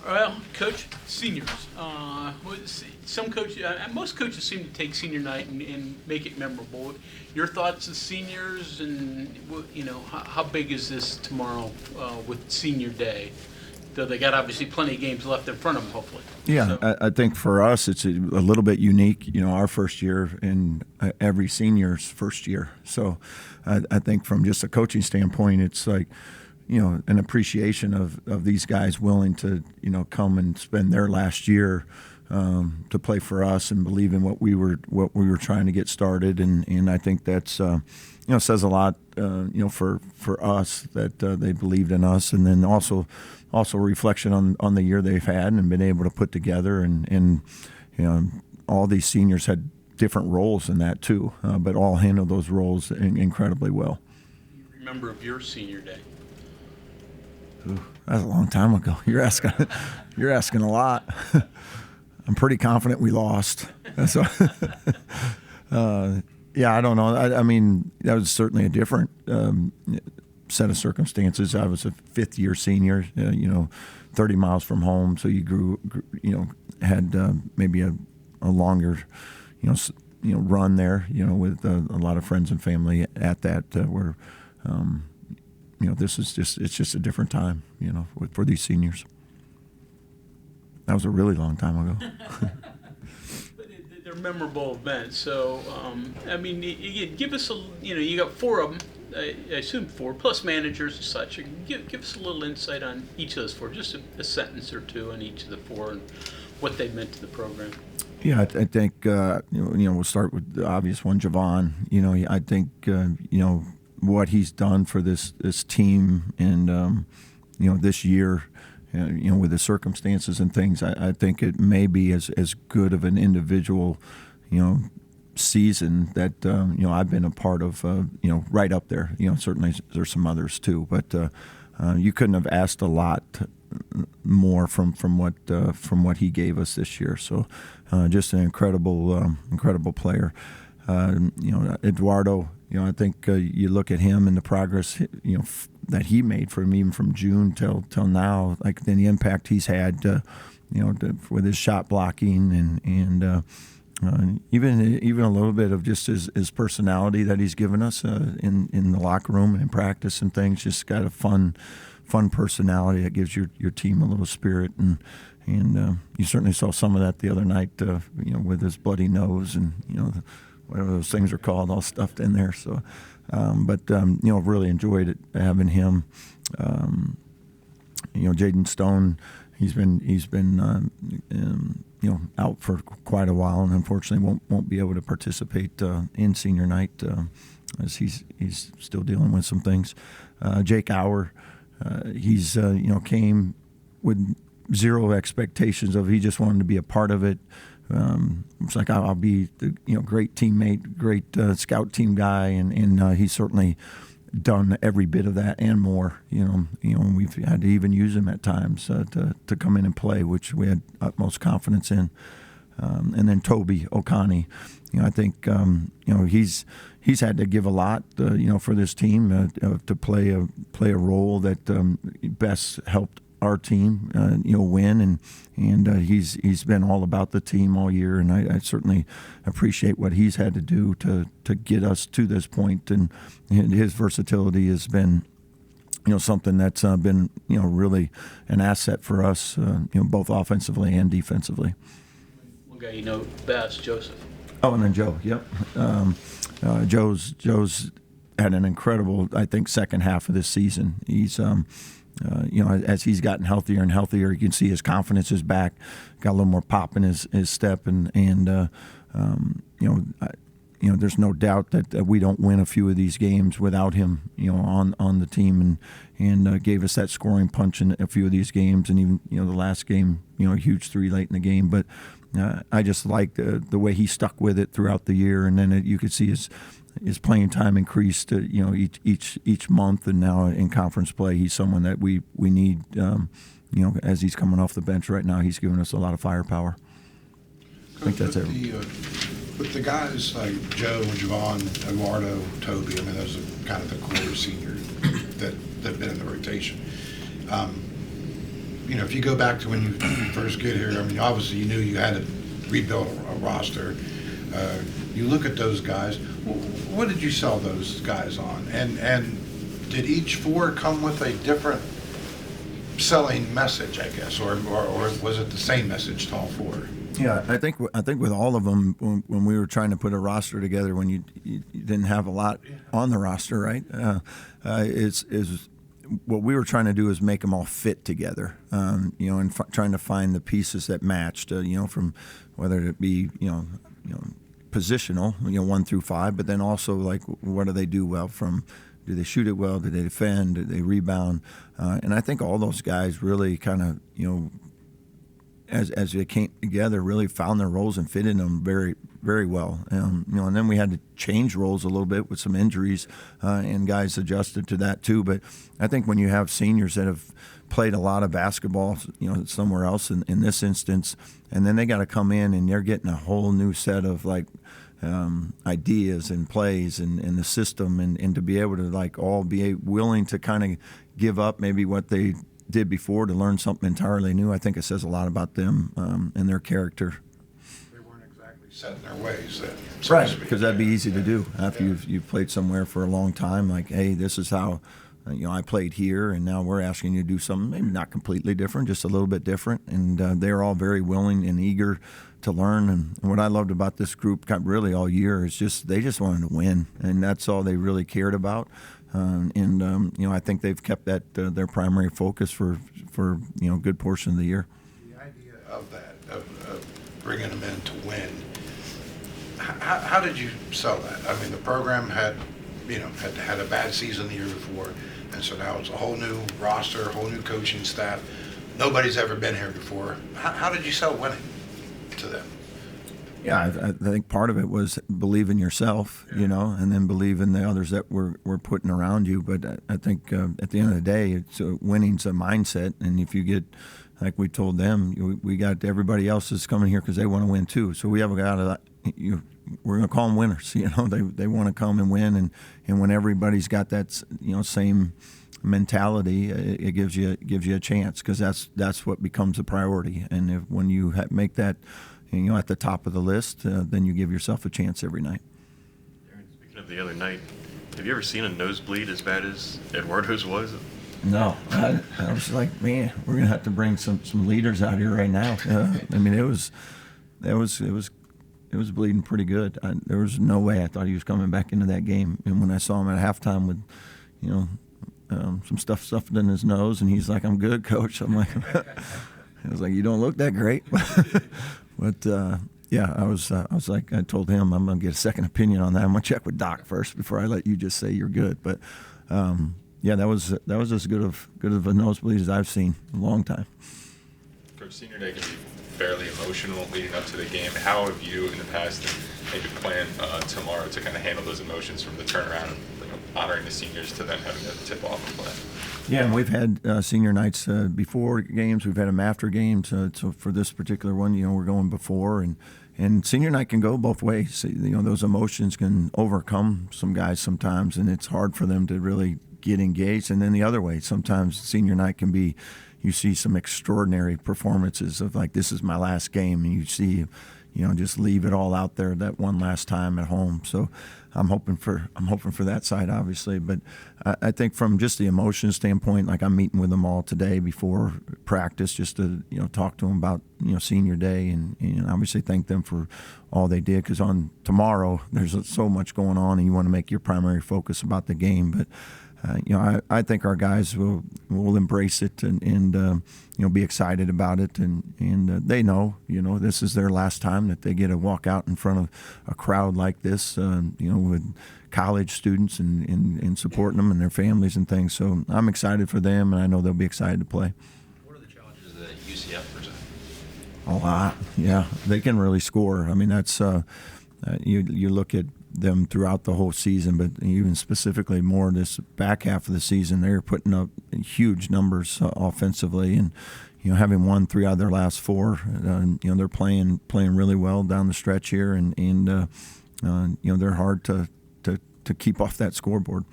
Well, Coach, seniors. Most coaches seem to take senior night and make it memorable. Your thoughts as seniors, and how big is this tomorrow with senior day? Though they got obviously plenty of games left in front of them, hopefully. Yeah, so. I think for us it's a little bit unique. Our first year and every senior's first year. So I think from just a coaching standpoint, it's like, an appreciation of these guys willing to, come and spend their last year to play for us and believe in what we were trying to get started. And I think that's, says a lot, for us that they believed in us. And then also a reflection on the year they've had and been able to put together. And all these seniors had different roles in that too, but all handled those roles incredibly well. Remember of your senior day? Ooh, that's a long time ago. You're asking a lot. I'm pretty confident we lost. So, yeah, I don't know. I mean, that was certainly a different set of circumstances. I was a fifth-year senior, 30 miles from home, so you grew had maybe a longer, run there, with a lot of friends and family at that where. It's just a different time, for these seniors. That was a really long time ago. But they're memorable events. So, give us you got four of them, I assume four, plus managers and such. Give us a little insight on each of those four, just a sentence or two on each of the four and what they meant to the program. Yeah, I think, we'll start with the obvious one, Javon. I think, what he's done for this team and this year, with the circumstances and things, I think it may be as good of an individual, season that I've been a part of, right up there. Certainly there's some others too, but you couldn't have asked a lot more from what he gave us this year. So just an incredible player. Eduardo. I think you look at him and the progress, that he made even from June till now, like the impact he's had, with his shot blocking and even a little bit of just his personality that he's given us in the locker room and in practice and things. Just got a fun personality that gives your team a little spirit, and you certainly saw some of that the other night, with his bloody nose and whatever those things are called, all stuffed in there. So, really enjoyed it having him. Jaden Stone, he's been out for quite a while, and unfortunately won't be able to participate in senior night as he's still dealing with some things. Jake Auer, he's came with zero expectations of. He just wanted to be a part of it. It's like I'll be the great teammate, great scout team guy, and he's certainly done every bit of that and more. We've had to even use him at times to come in and play, which we had utmost confidence in. And then Toby Okani, I think he's had to give a lot, for this team to play a role that best helped our team, win, and he's been all about the team all year, and I certainly appreciate what he's had to do to get us to this point, and his versatility has been, something that's been, really an asset for us, both offensively and defensively. One guy you know best, Joseph. Oh, and then Joe. Yep. Joe's had an incredible, I think, second half of this season. He's as he's gotten healthier and healthier, you can see his confidence is back, got a little more pop in his step, and there's no doubt that we don't win a few of these games without him, on the team, and gave us that scoring punch in a few of these games, and even the last game, a huge three late in the game, but I just like the way he stuck with it throughout the year, and then you could see his playing time increased, each month, and now in conference play, he's someone that we need, as he's coming off the bench right now. He's giving us a lot of firepower. I think that's it. With the guys like Joe, Javon, Eduardo, Toby, those are kind of the core seniors that have been in the rotation. if you go back to when you first get here, I mean, obviously you knew you had to rebuild a roster. You look at those guys. What did you sell those guys on? And did each four come with a different selling message, I guess, or was it the same message to all four? Yeah, I think with all of them, when we were trying to put a roster together, when you didn't have a lot on the roster, right? Is what we were trying to do is make them all fit together, and trying to find the pieces that matched, from whether it be positional, 1 through 5, but then also like what do they do well from. Do they shoot it well? Do they defend? Do they rebound? And I think all those guys really kind of, as they came together, really found their roles and fit in them very, very well. And then we had to change roles a little bit with some injuries, and guys adjusted to that too. But I think when you have seniors that have played a lot of basketball, somewhere else in this instance, and then they got to come in and they're getting a whole new set of ideas and plays and the system, and to be able to all be willing to kind of give up maybe what they did before to learn something entirely new. I think it says a lot about them and their character. They weren't exactly set in their ways then. Right, because that'd be easy to do after you've played somewhere for a long time. Like, hey, this is how I played here, and now we're asking you to do something maybe not completely different, just a little bit different. And they're all very willing and eager to learn. And what I loved about this group really all year is they just wanted to win, and that's all they really cared about. I think they've kept that their primary focus for a good portion of the year. The idea of that, of bringing them in to win, how did you sell that? I mean, the program had a bad season the year before, and so now it's a whole new roster, a whole new coaching staff. Nobody's ever been here before. How did you sell winning to them? Yeah, I think part of it was believe in yourself, and then believe in the others that we're putting around you. But I think at the end of the day, winning's a mindset. And if you get, like we told them, we got everybody else is coming here because they want to win too. So we have a guy we're going to call them winners. They want to come and win. And when everybody's got that, same mentality, it gives you a chance, because that's what becomes a priority. And when you make that, at the top of the list, then you give yourself a chance every night. Darian, speaking of the other night, have you ever seen a nosebleed as bad as Eduardo's was? No, I was like, man, we're gonna have to bring some leaders out here right now. It was bleeding pretty good. There was no way I thought he was coming back into that game. And when I saw him at halftime with, some stuff stuffed in his nose, and he's like, "I'm good, coach." I'm like, I was like, "You don't look that great." But I was like, I told him I'm gonna get a second opinion on that. I'm gonna check with Doc first before I let you just say you're good. But that was as good of a nosebleed as I've seen in a long time. Coach, senior day can be fairly emotional leading up to the game. How have you in the past maybe planned tomorrow to kind of handle those emotions from the turnaround, honoring the seniors to then having to tip off and play? Yeah, and we've had senior nights before games. We've had them after games. So for this particular one, we're going before, and senior night can go both ways. Those emotions can overcome some guys sometimes, and it's hard for them to really get engaged. And then the other way, sometimes senior night can be, you see some extraordinary performances of like, this is my last game, and you see, just leave it all out there that one last time at home. So I'm hoping for that side, obviously. But I think from just the emotion standpoint, like I'm meeting with them all today before practice, just to talk to them about senior day, and obviously thank them for all they did, because on tomorrow there's so much going on, and you want to make your primary focus about the game. But I think our guys will embrace it and be excited about it, and they know this is their last time that they get to walk out in front of a crowd like this, with college students and supporting them and their families and things. So I'm excited for them, and I know they'll be excited to play. What are the challenges that UCF present? A lot, yeah. They can really score. I mean, that's you look at them throughout the whole season, but even specifically more this back half of the season, they're putting up huge numbers offensively, and having won 3 out of their last 4, they're playing really well down the stretch here, and they're hard to keep off that scoreboard.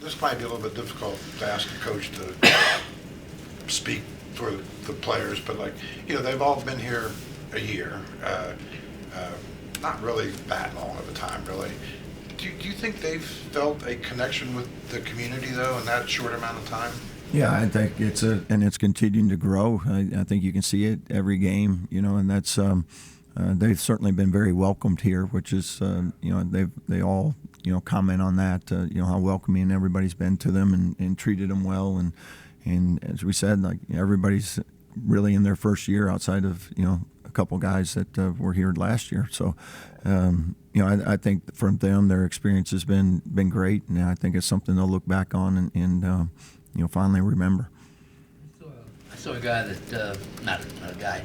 This might be a little bit difficult to ask a coach to speak for the players, but like, they've all been here a year, not really that long of a time, really. Do you think they've felt a connection with the community, though, in that short amount of time? Yeah, I think it's continuing to grow. I think you can see it every game, and that's they've certainly been very welcomed here, which is they all comment on that, how welcoming everybody's been to them and treated them well, and as we said, like everybody's really in their first year outside of a couple guys that were here last year. So I think from them their experience has been great, and I think it's something they'll look back on and finally remember. I saw a guy that, not a guy,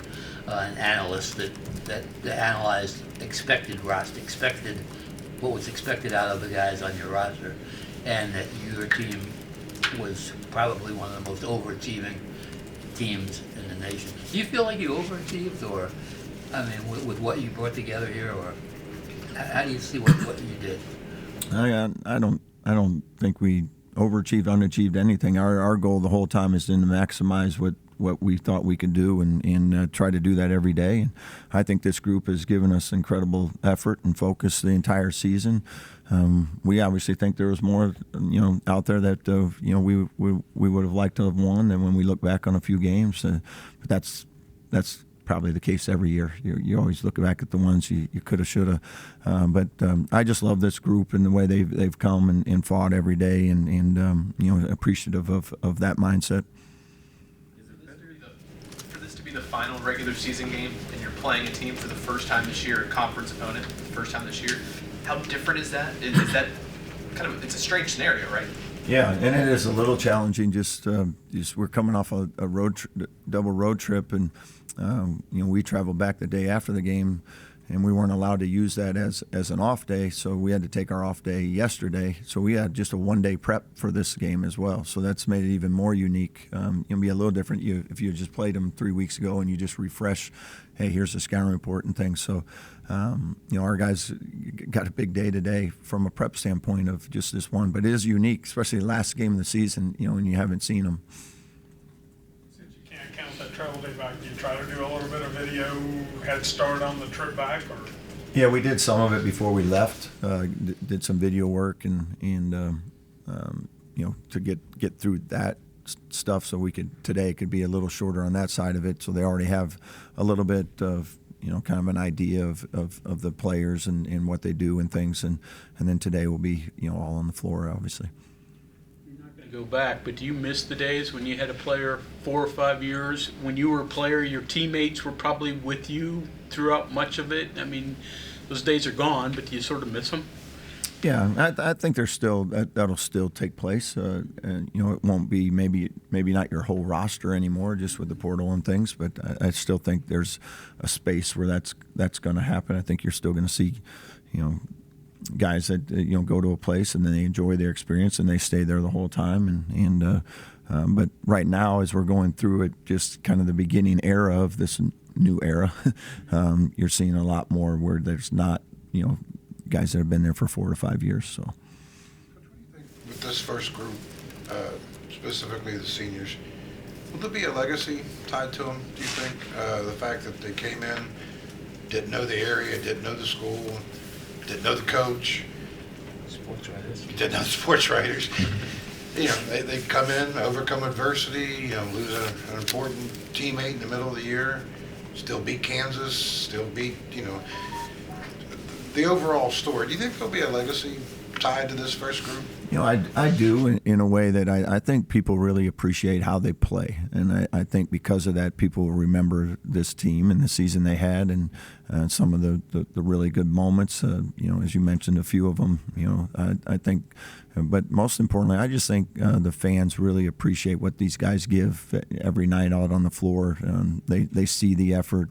an analyst that analyzed what was expected out of the guys on your roster, and that your team was probably one of the most overachieving teams in the nation. Do you feel like you overachieved, or, with what you brought together here, or how do you see what you did? I don't think we overachieved, unachieved anything. Our goal the whole time is to maximize what we thought we could do and try to do that every day. And I think this group has given us incredible effort and focus the entire season. We obviously think there was more, out there that we would have liked to have won. And when we look back on a few games, but that's probably the case every year. You always look back at the ones you could have, should have. But I just love this group and the way they've come and fought every day and appreciative of that mindset. Is it better for this to be the final regular season game and you're playing a team for the first time this year, a conference opponent for the first time this year? How different is that? Is that kind of, it's a strange scenario, right? Yeah, and it is a little challenging. Just we're coming off a double road trip, and we traveled back the day after the game, and we weren't allowed to use that as an off day, so we had to take our off day yesterday. So we had just a one-day prep for this game as well. So that's made it even more unique. It'll be a little different if you just played them 3 weeks ago and you just refresh, hey, here's the scouting report and things. So our guys got a big day today from a prep standpoint of just this one, but it is unique, especially the last game of the season, when you haven't seen them. Since you can't count that travel day back, do you try to do a little bit of video head start on the trip back, or? Yeah, we did some of it before we left. Did some video work and to get through that stuff, so today could be a little shorter on that side of it. So they already have a little bit of kind of an idea of the players and what they do and things, and then today will be all on the floor, obviously. You're not going to go back, but do you miss the days when you had a player 4 or 5 years? When you were a player, your teammates were probably with you throughout much of it. Those days are gone, but do you sort of miss them? Yeah, I think there's still that'll still take place. And it won't be maybe not your whole roster anymore, just with the portal and things. But I still think there's a space where that's going to happen. I think you're still going to see, guys that go to a place and then they enjoy their experience and they stay there the whole time. But right now, as we're going through it, just kind of the beginning era of this new era, you're seeing a lot more where there's not guys that have been there for 4 to 5 years. So, With this first group, specifically the seniors, will there be a legacy tied to them, do you think? The fact that they came in, didn't know the area, didn't know the school, didn't know the coach, didn't know the sports writers. They come in, overcome adversity, lose an important teammate in the middle of the year, still beat Kansas, still beat, the overall story. Do you think there'll be a legacy tied to this first group? I do in a way that I think people really appreciate how they play. And I think because of that, people will remember this team and the season they had and some of the really good moments. As you mentioned, a few of them, I think. But most importantly, I just think the fans really appreciate what these guys give every night out on the floor. They see the effort.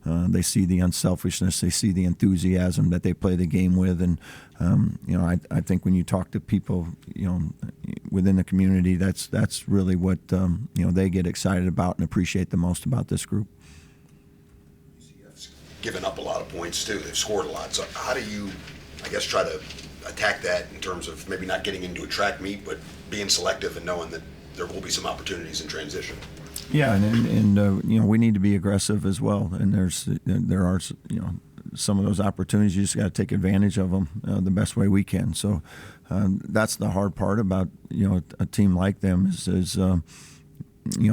They see the unselfishness. They see the enthusiasm that they play the game with. And, I think when you talk to people, within the community, that's really what, they get excited about and appreciate the most about this group. UCF's given up a lot of points, too. They've scored a lot. So how do you, try to attack that in terms of maybe not getting into a track meet, but being selective and knowing that there will be some opportunities in transition? Yeah, and we need to be aggressive as well. And there are some of those opportunities. You just got to take advantage of them the best way we can. So that's the hard part about a team like them is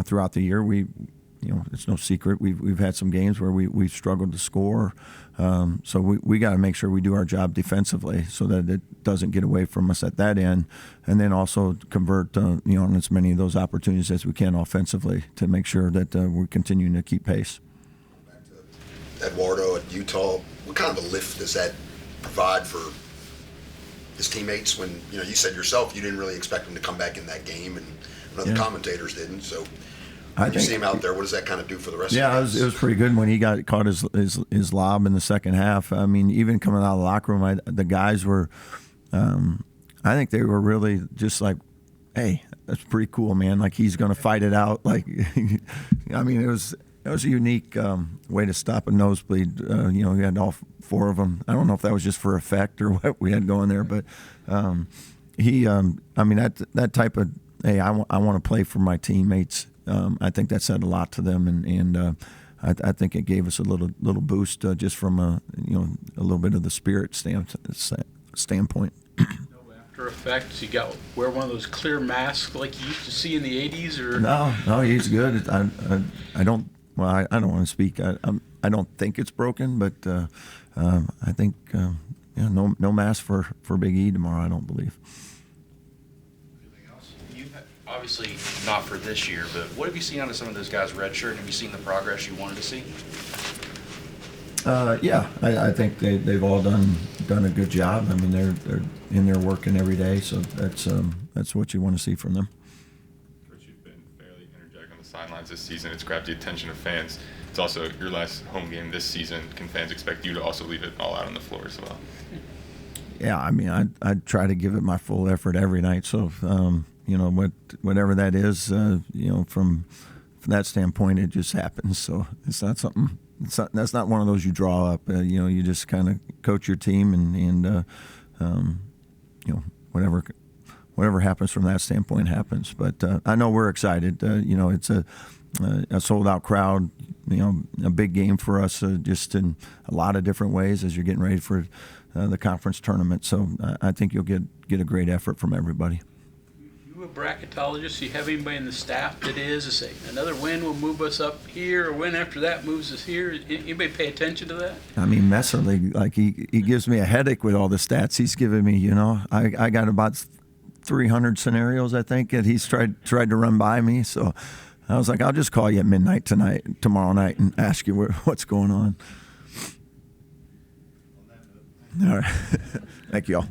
throughout the year it's no secret we've had some games where we've struggled to score. So we got to make sure we do our job defensively so that it doesn't get away from us at that end, and then also convert on as many of those opportunities as we can offensively to make sure that we're continuing to keep pace. Back to Eduardo at Utah, what kind of a lift does that provide for his teammates when you said yourself you didn't really expect him to come back in that game, and other commentators didn't. So when you see him out there, what does that kind of do for the rest of the guys? It was pretty good when he caught his lob in the second half. I mean, even coming out of the locker room, the guys were, I think they were really just like, hey, that's pretty cool, man. Like, he's going to fight it out. Like, I mean, it was a unique way to stop a nosebleed. We had all four of them. I don't know if that was just for effect or what we had going there, but that type of, hey, I want to play for my teammates. I think that said a lot to them, and I think it gave us a little boost just from a little bit of the spirit standpoint. No after effects. You got wear one of those clear masks like you used to see in the '80s, or no, he's good. I don't want to speak. I don't think it's broken, but I think no mask for Big E tomorrow. I don't believe. Obviously not for this year, but what have you seen out of some of those guys redshirt? Have you seen the progress you wanted to see? I think they've all done a good job. I mean, they're in there working every day, so that's what you want to see from them. Coach, you've been fairly energetic on the sidelines this season. It's grabbed the attention of fans. It's also your last home game this season. Can fans expect you to also leave it all out on the floor as well? Yeah, I mean, I try to give it my full effort every night. So, whatever that is, from that standpoint, it just happens. So it's not something. That's not one of those you draw up. You just kind of coach your team, and whatever happens from that standpoint happens. But I know we're excited. It's a sold-out crowd. A big game for us, just in a lot of different ways as you're getting ready for the conference tournament. So I think you'll get a great effort from everybody. You a bracketologist? You have anybody in the staff that is to say another win will move us up here, or win after that moves us here? Anybody pay attention to that? I mean, Messerly, like he gives me a headache with all the stats he's given me. I got about 300 scenarios, I think, that he's tried to run by me. So I was like, I'll just call you at midnight tomorrow night, and ask you what's going on. All right. Thank you all.